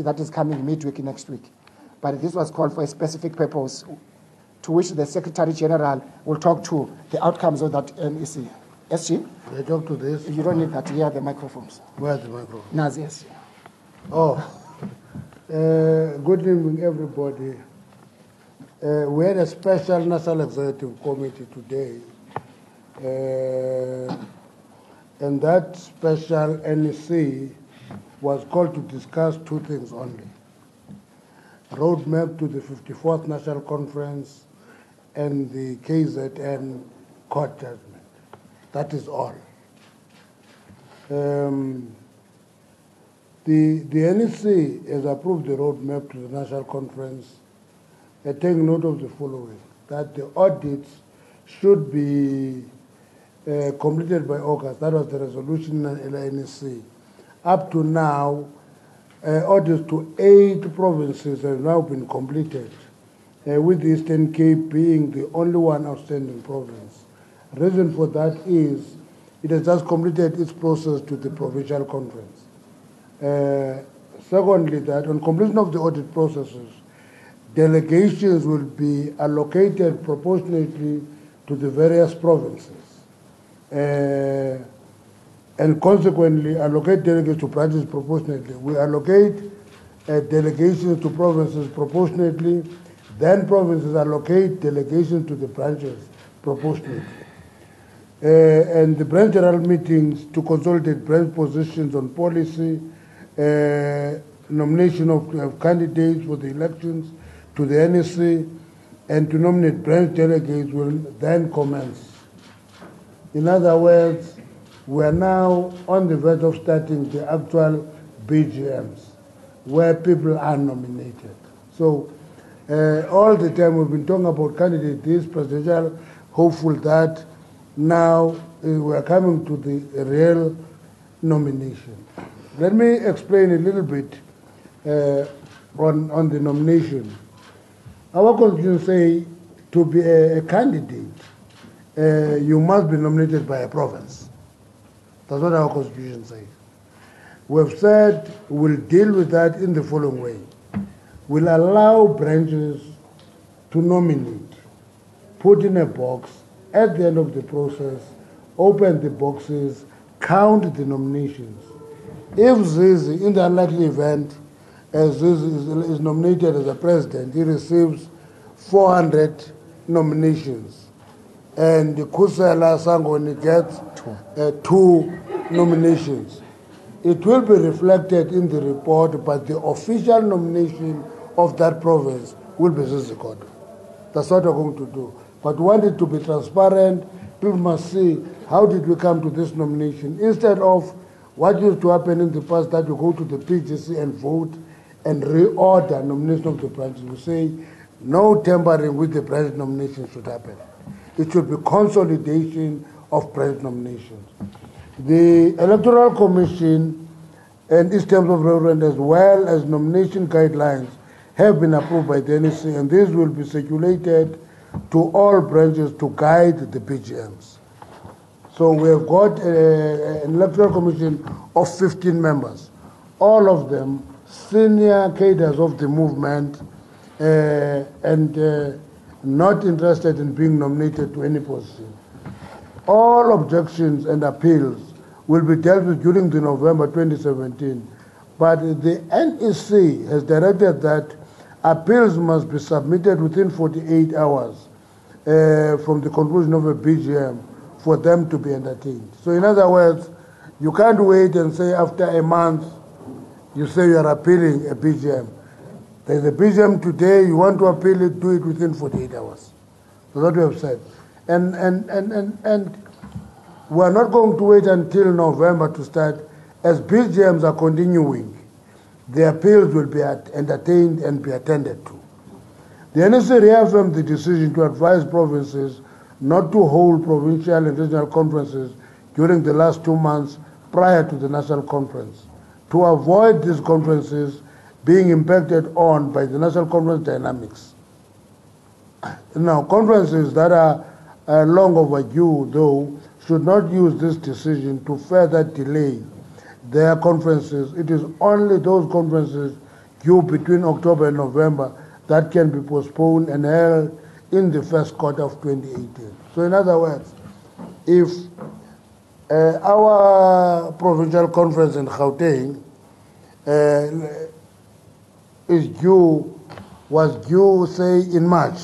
that is coming midweek next week. But this was called for a specific purpose to which the Secretary General will talk to the outcomes of that NEC. SG? They talk to this? You don't need that. Here are the microphones. Where are the microphones? Naz, yes. Oh, good evening, everybody. We had a special National Executive Committee today, and that special NEC was called to discuss two things only: roadmap to the 54th National Conference and the KZN court judgment. That is all. The NEC has approved the roadmap to the National Conference, taking note of the following: that the audits should be completed by August. That was the resolution in the NEC. Up to now, audits to 8 provinces have now been completed, with the Eastern Cape being the only one outstanding province. Reason for that is it has just completed its process to the provincial conference. Secondly, that on completion of the audit processes, delegations will be allocated proportionately to the various provinces, and consequently allocate delegates to branches proportionately. We allocate delegations to provinces proportionately, then provinces allocate delegations to the branches proportionately. And the branch general meetings to consolidate branch positions on policy, nomination of candidates for the elections to the NEC, and to nominate branch delegates will then commence. In other words, we are now on the verge of starting the actual BGMs, where people are nominated. So all the time we've been talking about candidate this, presidential, hopeful that. Now we are coming to the real nomination. Let me explain a little bit on the nomination. Our constitution says to be a candidate, you must be nominated by a province. That's what our constitution says. We've said we'll deal with that in the following way. We'll allow branches to nominate, put in a box, at the end of the process, open the boxes, count the nominations. If Zizi, in the unlikely event, as Zizi is nominated as a president, he receives 400 nominations, and Kusela Sangoni gets 2 nominations. It will be reflected in the report, but the official nomination of that province will be Zizi Kodwa. That's what we're going to do. But we want it to be transparent. People must see how did we come to this nomination. Instead of what used to happen in the past, that you go to the PGC and vote and reorder nomination of the branches. We say no tampering with the branch nomination should happen. It should be consolidation of branch nominations. The Electoral Commission and its terms of reference, as well as nomination guidelines, have been approved by the NEC, and these will be circulated to all branches to guide the BGMs. So we have got an electoral commission of 15 members, all of them senior cadres of the movement and not interested in being nominated to any position. All objections and appeals will be dealt with during the November 2017, but the NEC has directed that appeals must be submitted within 48 hours from the conclusion of a BGM for them to be entertained. So in other words, you can't wait and say after a month, you say you are appealing a BGM. There's a BGM today, you want to appeal it, do it within 48 hours. That's what we have said. And we are not going to wait until November to start. As BGMs are continuing, the appeals will be entertained and be attended to. The NEC reaffirmed the decision to advise provinces not to hold provincial and regional conferences during the last 2 months prior to the national conference, to avoid these conferences being impacted on by the national conference dynamics. Now, conferences that are long overdue, though, should not use this decision to further delay their conferences. It is only those conferences due between October and November that can be postponed and held in the first quarter of 2018. So in other words, if our provincial conference in Gauteng was due, say, in March,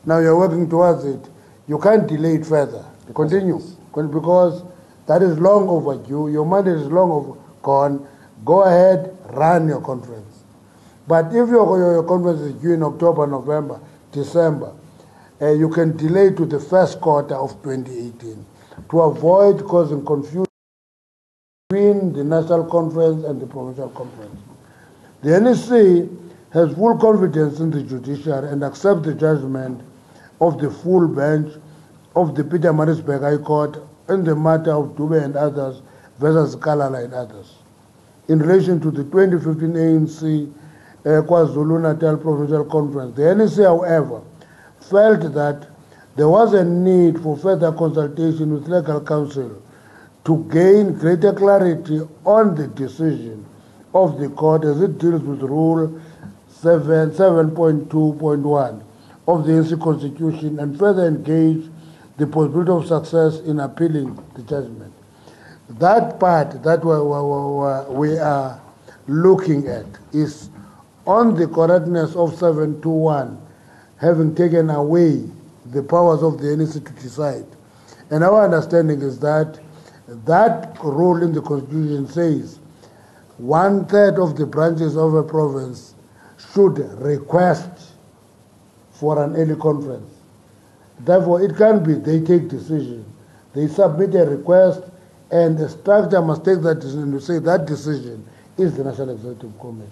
now you're working towards it, you can't delay it further. Continue, because that is long overdue. Your mandate is long gone. Go ahead, run your conference. But if your conference is due in October, November, December, you can delay to the first quarter of 2018 to avoid causing confusion between the national conference and the provincial conference. The NEC has full confidence in the judiciary and accepts the judgment of the full bench of the Pietermaritzburg High Court in the matter of Dube and others versus Kalala and others. In relation to the 2015 ANC KwaZulu-Natal Provincial Conference, the NEC, however, felt that there was a need for further consultation with legal counsel to gain greater clarity on the decision of the court as it deals with Rule 7.2.1 of the ANC Constitution and further engage the possibility of success in appealing the judgment. That part that we are looking at is on the correctness of 721 having taken away the powers of the NEC to decide. And our understanding is that that rule in the Constitution says 1/3 of the branches of a province should request for an early conference. Therefore, it can be they take decision. They submit a request and the structure must take that decision to say that decision is the National Executive Committee.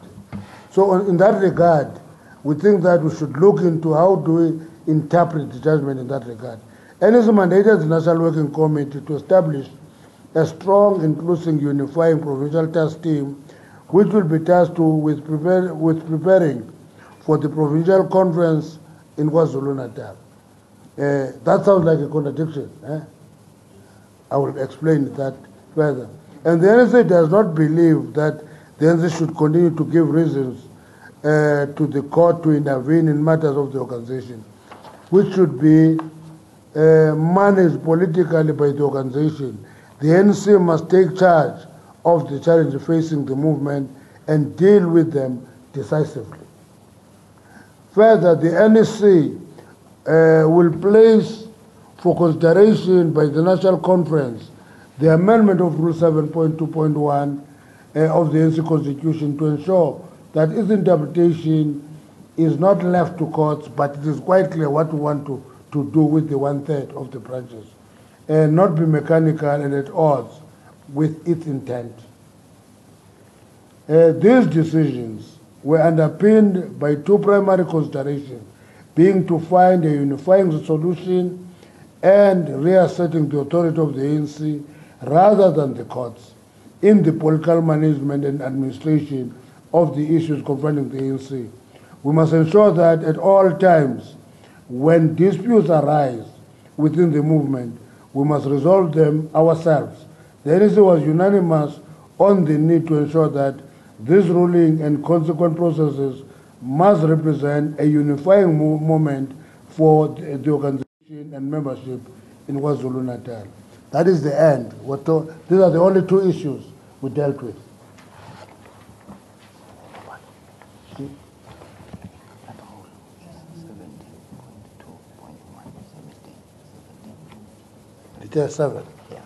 So in that regard, we think that we should look into how do we interpret the judgment in that regard. NEC mandated the National Working Committee to establish a strong, inclusive, unifying provincial task team which will be tasked with preparing for the provincial conference in KwaZulu-Natal. That sounds like a contradiction. I will explain that further. And the NEC does not believe that the NEC should continue to give reasons to the court to intervene in matters of the organization, which should be managed politically by the organization. The NEC must take charge of the challenges facing the movement and deal with them decisively. Further, the NEC will place for consideration by the National Conference the amendment of Rule 7.2.1 of the NEC Constitution to ensure that its interpretation is not left to courts, but it is quite clear what we want to do with the 1/3 of the branches, and not be mechanical and at odds with its intent. These decisions were underpinned by two primary considerations, being to find a unifying solution and reasserting the authority of the ANC rather than the courts in the political management and administration of the issues confronting the ANC. We must ensure that at all times, when disputes arise within the movement, we must resolve them ourselves. The NEC was unanimous on the need to ensure that this ruling and consequent processes must represent a unifying moment for the organization and membership in KwaZulu-Natal. That is the end. These are the only two issues we dealt with. It is 7. Yeah,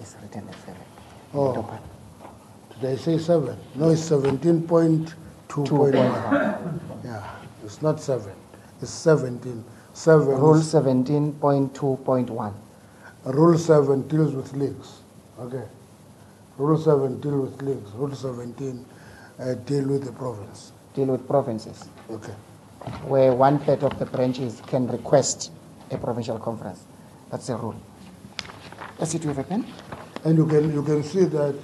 it's written as 7. Oh, did I say 7? No, it's 17.2.1. Yeah, it's not 7. It's 17. 7. Rule 17.2.1. Rule 7 deals with leagues. Okay. Rule 7 deals with leagues. Rule 17 deal with the province. Deal with provinces. Okay. Where 1/3 of the branches can request a provincial conference. That's the rule. That's it, you have a pen? And you can see that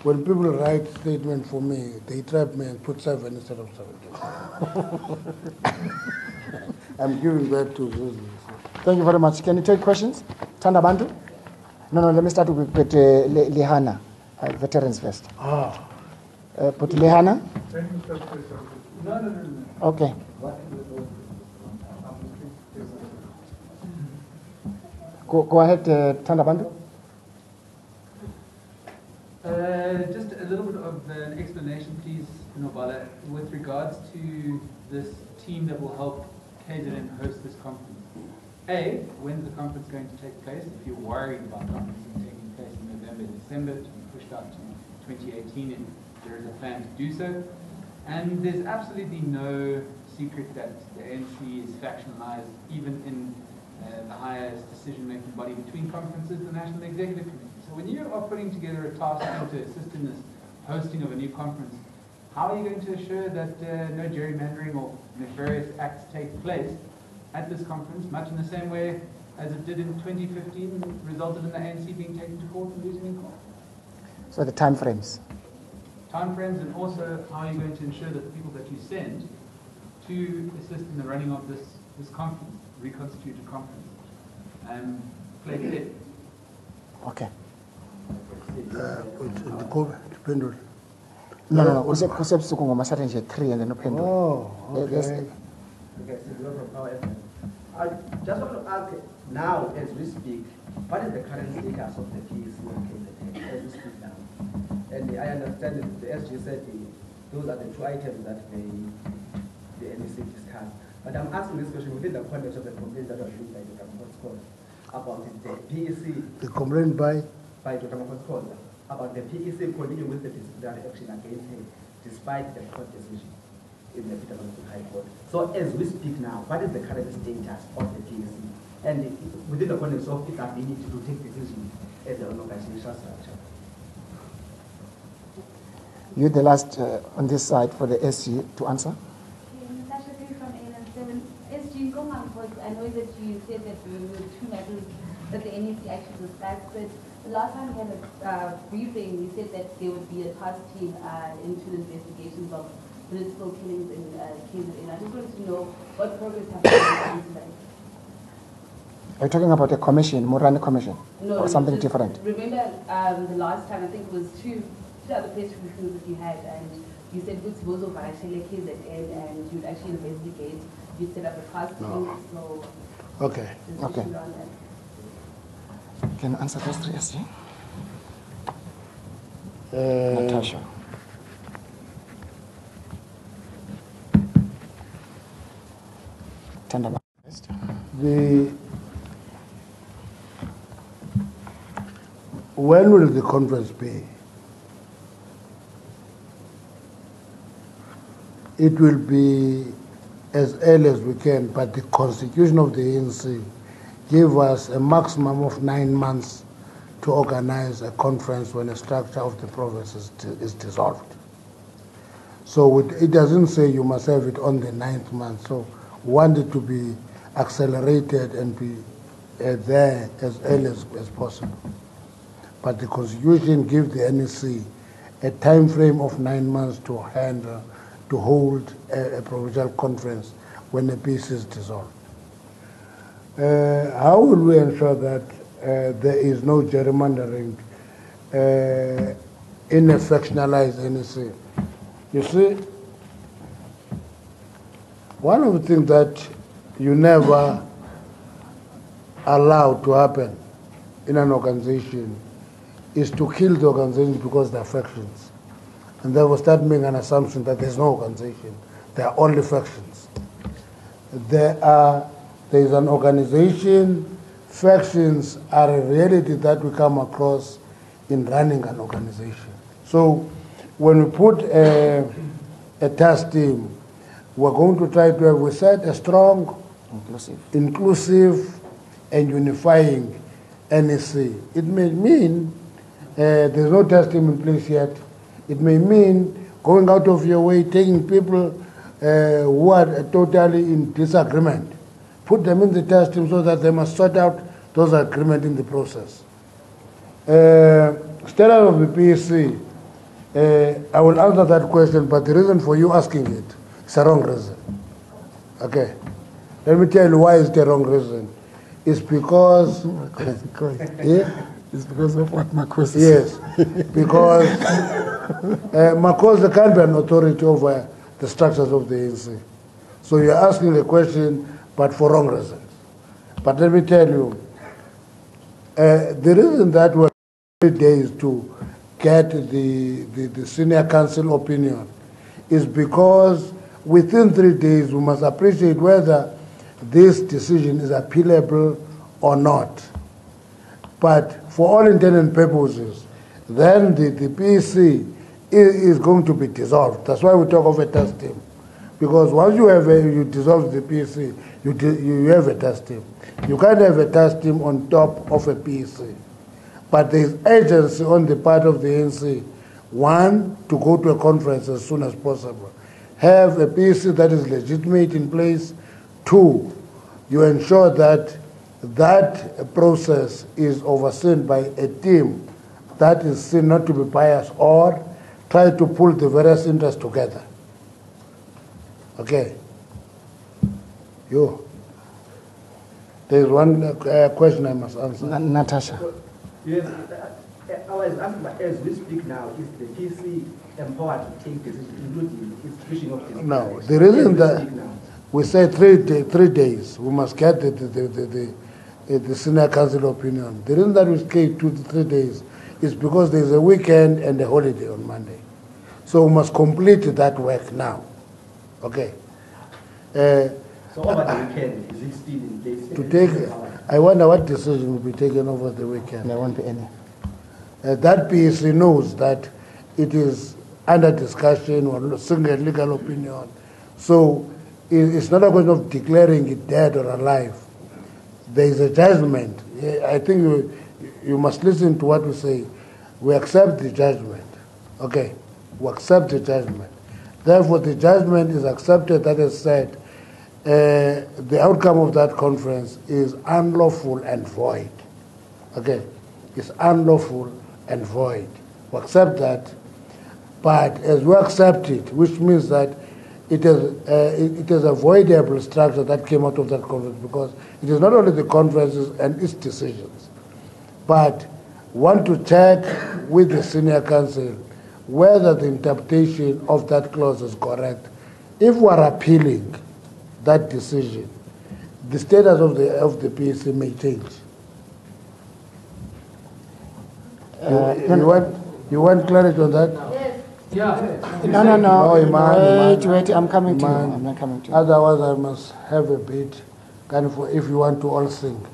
when people write statement for me, they trap me and put 7 instead of 17. I'm giving that to Zuzi. Thank you very much. Can you take questions? Tanda Bantu? No, let me start with Lihana, Veterans first. But Lehana? No. Okay. Go ahead, Tandabandu. Just a little bit of an explanation, please, Nobala, with regards to this team that will help KZN host this conference. A, when's the conference going to take place? If you're worried about conferences taking place in November, December, to be pushed out to 2018, and there is a plan to do so. And there's absolutely no secret that the ANC is factionalized, even in the highest decision-making body between conferences, the National Executive Committee. So when you are putting together a task force to assist in this hosting of a new conference, how are you going to assure that no gerrymandering or nefarious acts take place at this conference, much in the same way as it did in 2015, resulted in the ANC being taken to court and losing in court? So the time frames. Time frames, and also how are you going to ensure that the people that you send to assist in the running of this conference, reconstituted conference, play fair? Okay. No. Kusebusuku ngomasatha nje 3 and then uphendula. Oh, okay. Okay, so from Power FM. I just want to ask now, as we speak, what is the current status of the PEC as we speak now? And I understand that the SG said those are the 2 items that the NEC discussed. But I'm asking this question within the context of the complaint that was made by Dr. Mokotskola about the PEC. The complaint by Dr. Mokotskola about the PEC continuing with the disciplinary action against him despite the court decision in the Petermaritzburg High Court. So as we speak now, what is the current status of the PEC? And within the context of its ability to take decisions as an organizational structure? You the last on this side for the SG to answer. Natasha from ANC. SG, I know that you said that there were 2 matters that the NEC actually discussed, but the last time we had a briefing, you said that there would be a task team into the investigations of political killings in KZN. I just wanted to know what progress have you made today? Are you talking about a commission, Morani Commission, or something different? Remember the last time, I think it was two other press briefings that you had, and you said which was over actually KZN, and you'd actually investigate. You set up a task team, so okay. Okay. Can you answer those 3, SG? Natasha. When will the conference be? It will be as early as we can, but the constitution of the ANC gave us a maximum of 9 months to organize a conference when a structure of the province is dissolved. So it doesn't say you must have it on the 9th month. So we want it to be accelerated and be there as early as possible. But the Constitution gives the NEC a time frame of 9 months to hold a provincial conference when the peace is dissolved. How will we ensure that there is no gerrymandering in a factionalized NEC? You see, one of the things that you never allow to happen in an organization is to kill the organization because there are factions. And therefore start making an assumption that there's no organization. There are only factions. There is an organization. Factions are a reality that we come across in running an organization. So when we put a task team, we're going to try to have, we said, a strong, inclusive and unifying NEC. It may mean there's no task team in place yet. It may mean going out of your way, taking people who are totally in disagreement, put them in the task team so that they must sort out those agreements in the process. Status of the PEC, I will answer that question, but the reason for you asking it is a wrong reason. Okay. Let me tell you why it's the wrong reason. It's because It's because of what Marcos Yes, because Makosa can't be an authority over the structures of the ANC. So you're asking the question, but for wrong reasons. But let me tell you, the reason that we're 3 days to get the senior council opinion is because within 3 days we must appreciate whether this decision is appealable or not. But for all intents and purposes, then the PEC is going to be dissolved. That's why we talk of a test team. Because once you dissolve the PEC, you have a test team. You can't have a test team on top of a PEC. But there is urgency on the part of the ANC, one, to go to a conference as soon as possible. Have a PEC that is legitimate in place. Two, you ensure that that process is overseen by a team that is seen not to be biased or try to pull the various interests together. Okay. You. There's one question I must answer. Natasha. Yes, I was asking, as we speak now, is the PC empowered to take decisions, including its pushing of decisions? No, the reason that we say 3 days, we must get the senior council opinion. The reason that we say 2 to 3 days is because there's a weekend and a holiday on Monday. So we must complete that work now. Okay. So over the weekend, is it still in place? To take, I wonder what decision will be taken over the weekend. There won't be any. That PEC knows that it is under discussion or single legal opinion. So it's not a question of declaring it dead or alive. There is a judgment. I think you must listen to what we say. We accept the judgment. Okay, we accept the judgment. Therefore, the judgment is accepted that is said the outcome of that conference is unlawful and void. Okay, it's unlawful and void. We accept that, but as we accept it, which means that it is a voidable structure that came out of that conference, because it is not only the conferences and its decisions, but want to check with the senior council whether the interpretation of that clause is correct. If we are appealing that decision, the status of the PEC may change. You want clarity on that? Yes. Yeah. No. Oh, Iman. Wait, I'm coming to you. Iman. I'm not coming to you. Otherwise, I must have a bit, kind of, if you want to all sing.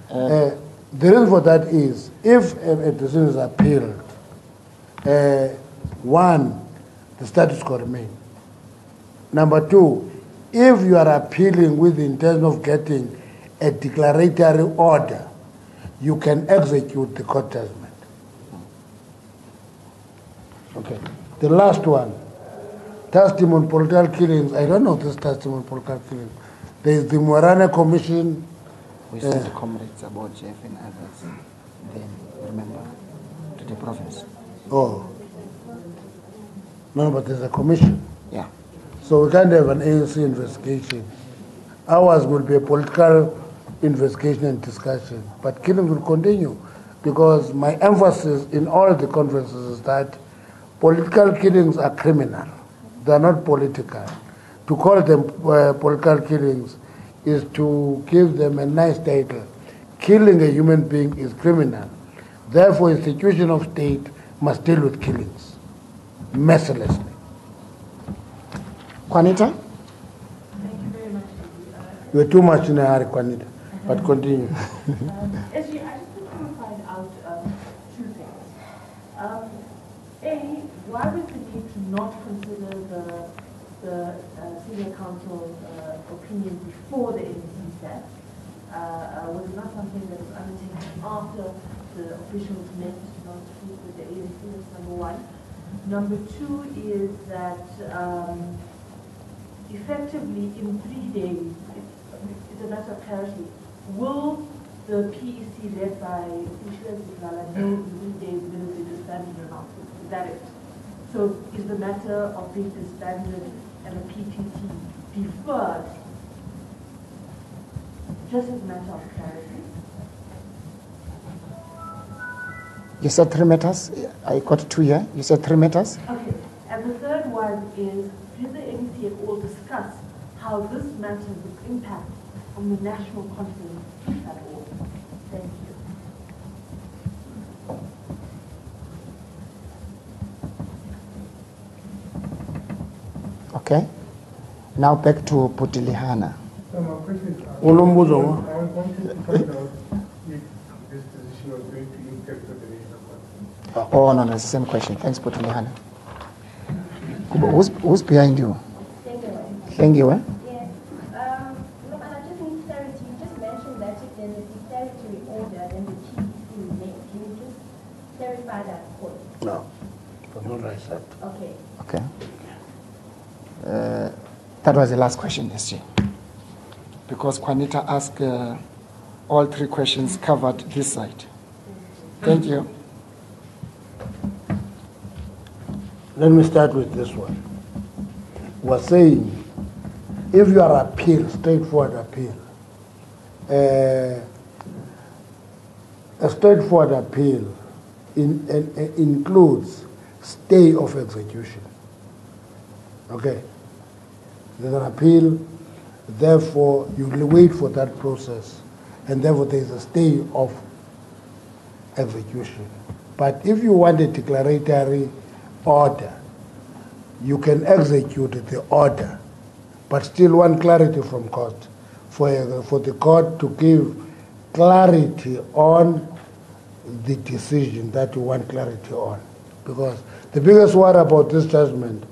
The reason for that is, if a decision is appealed, one, the status quo remain. Number two, if you are appealing with the intention of getting a declaratory order, you can execute the court judgment. Okay. The last one, testimony on political killings. I don't know this testimony on political killings. There is the Morana Commission. We sent comrades about Jeff and others, then, remember, to the province. Oh. No, but there's a commission. Yeah. So we can't have an ANC investigation. Ours will be a political investigation and discussion. But killings will continue, because my emphasis in all the conferences is that political killings are criminal. They are not political. To call them political killings is to give them a nice title. Killing a human being is criminal. Therefore, institution of state must deal with killings mercilessly. Juanita? Thank you very much. You're too much in a hurry, Juanita, but continue. SG, I just want to find out two things. A, why was the need to not consider the senior council opinion before the NEC sat? Was it not something that was undertaken after the officials met last week with the ANC? That's number one. Number two is that effectively in 3 days, it's a matter of clarity. Will the PEC led by Ishwar Ziglala know in 3 days whether they disbanded or not? Is that it? So is the matter of being disbanded and the PTT deferred just as a matter of clarity? You said 3 matters? I got 2 here. You said 3 matters? Okay, and the third one is, did the NEC at all discuss how this matter would impact on the national conference, if at all? Thank you. Okay. Now back to Putilihana. So my question is, Ulumbuzo. I wanted to find out if this decision was going to impact the national conference. Oh, no, it's the same question. Thanks, Putilihana. Who's behind you? Thank you. Eh? Yes. No, but I just need clarity. You just mentioned that if there's a declaratory order, then the TEC will make. Can you just clarify that point? No, that's not what I said. Okay. Okay. That was the last question, SG. Because Juanita asked all 3 questions covered this side. Thank you. Let me start with this one. We're saying, if you are appeal, straightforward appeal, a straightforward appeal includes stay of execution. Okay? There's an appeal, therefore you wait for that process, and therefore there is a stay of execution. But if you want a declaratory order, you can execute the order, but still want clarity from court, for the court to give clarity on the decision that you want clarity on. Because the biggest worry about this judgment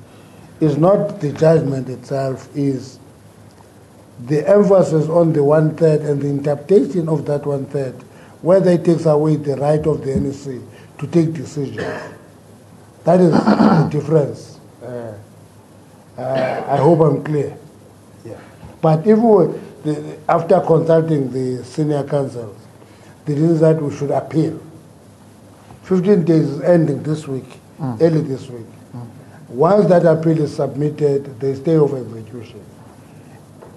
is not the judgment itself, is the emphasis on the 1/3 and the interpretation of that 1/3, whether it takes away the right of the NEC to take decisions. That is the difference. I hope I'm clear. Yeah. But if after consulting the senior counsels, the reason that we should appeal. 15 days is ending this week, early this week. Once that appeal is submitted, they stay of execution.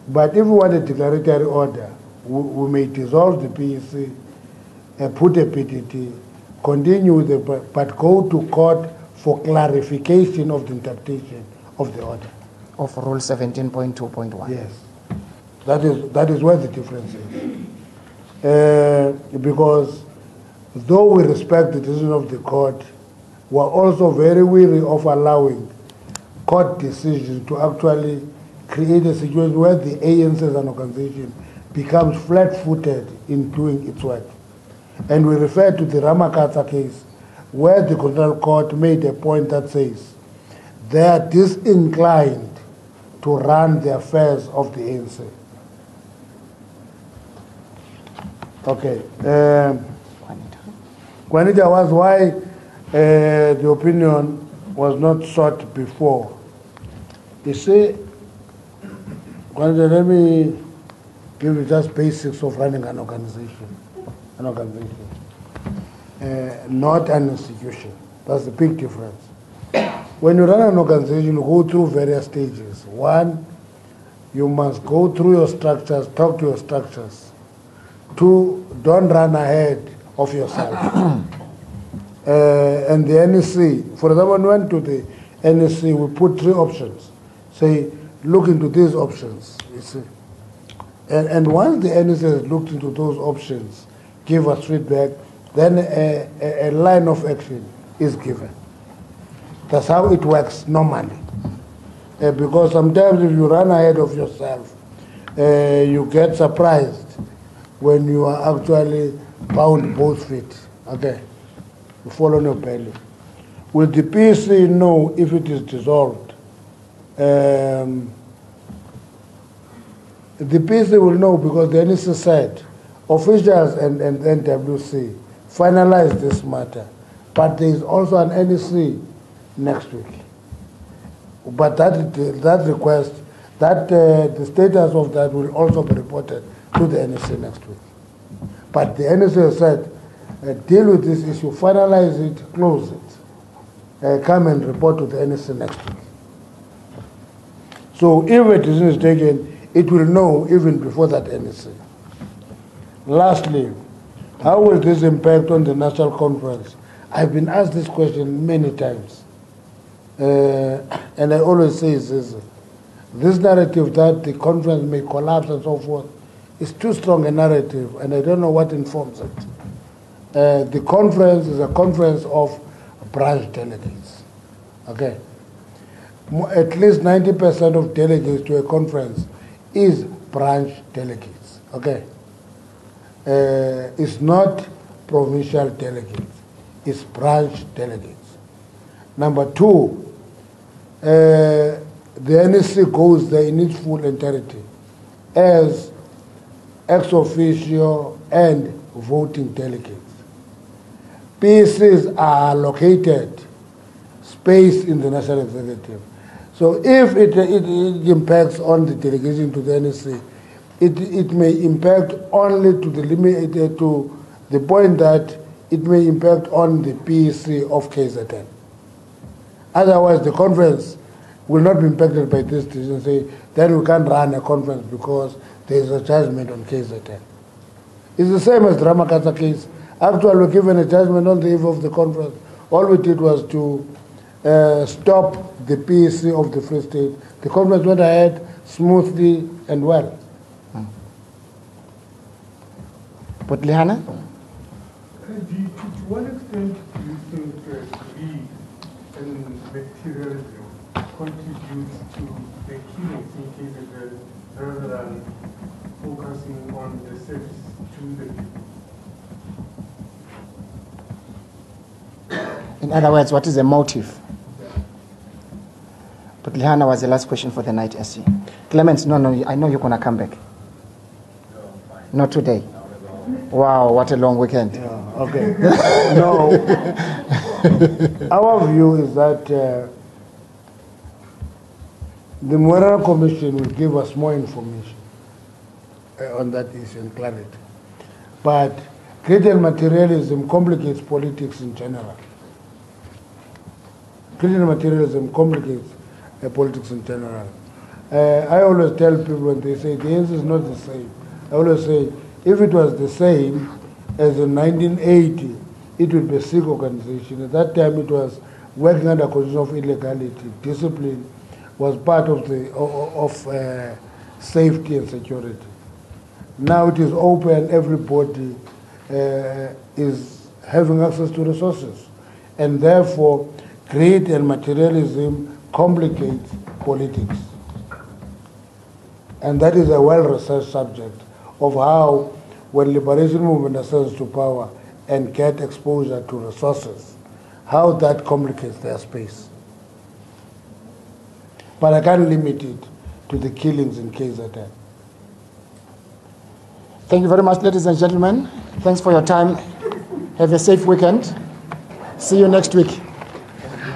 But if we want a declaratory order, we may dissolve the PEC, put a PTT, continue with but go to court for clarification of the interpretation of the order. Of Rule 17.2.1. Yes. That is where the difference is. Because though we respect the decision of the court, we are also very weary of allowing court decisions to actually create a situation where the ANC as an organization becomes flat-footed in doing its work. And we refer to the Ramakatsa case, where the Constitutional Court made a point that says they are disinclined to run the affairs of the ANC. Okay. Juanita was why the opinion was not sought before. You see, Juanita, let me give you just basics of running an organization. Not an institution. That's the big difference. When you run an organization, you go through various stages. One, you must go through your structures, talk to your structures. Two, don't run ahead of yourself. And the NEC, for example, when we went to the NEC, we put 3 options. Say, look into these options, you see. And once the NEC has looked into those options, give us feedback, then a line of action is given. That's how it works normally. Because sometimes if you run ahead of yourself, you get surprised when you are actually bound both feet. Okay? You fall on your belly. Will the PEC know if it is dissolved? The PEC will know because the NEC said officials and NWC finalize this matter, but there is also an NEC next week. But that request, the status of that will also be reported to the NEC next week. But the NEC has said, deal with this issue, finalize it, close it. Come and report to the NEC next week. So if a decision is taken, it will know even before that NEC. Lastly, how will this impact on the national conference? I've been asked this question many times. And I always say this narrative that the conference may collapse and so forth is too strong a narrative, and I don't know what informs it. The conference is a conference of branch delegates. Okay? At least 90% of delegates to a conference is branch delegates. Okay? It's not provincial delegates. It's branch delegates. Number two, the NEC goes there in its full entirety as ex officio and voting delegates. PCs are allocated space in the National Executive. So if it impacts on the delegation to the NEC, it may impact only to the limit, to the point that it may impact on the PEC of KZN. Otherwise, the conference will not be impacted by this decision. Say, then we can't run a conference because there is a judgment on KZN. It's the same as the Ramakatha case. Actually, we were given a judgment on the eve of the conference. All we did was to stop the PEC of the Free State. The conference went ahead smoothly and well. But Lihana? To what extent do you think greed and materialism contributes to the killings in KZN rather than focusing on the service to the people? In other words, what is the motive? But Lihana was the last question for the night, SC. Clement, no, I know you're going to come back. Not today. Wow, what a long weekend. Yeah, okay. No, our view is that the Moral Commission will give us more information on that issue and clarity. But greed and materialism complicates politics in general. Greed and materialism complicates politics in general. I always tell people when they say the answer is not the same, I always say, if it was the same as in 1980, it would be a sick organization. At that time, it was working under condition of illegality. Discipline was part of safety and security. Now it is open, everybody is having access to resources. And therefore, greed and materialism complicates politics. And that is a well-researched subject of how, when liberation movement ascends to power and get exposure to resources, how that complicates their space. But I can't limit it to the killings in KZN. Thank you very much, ladies and gentlemen. Thanks for your time. Have a safe weekend. See you next week.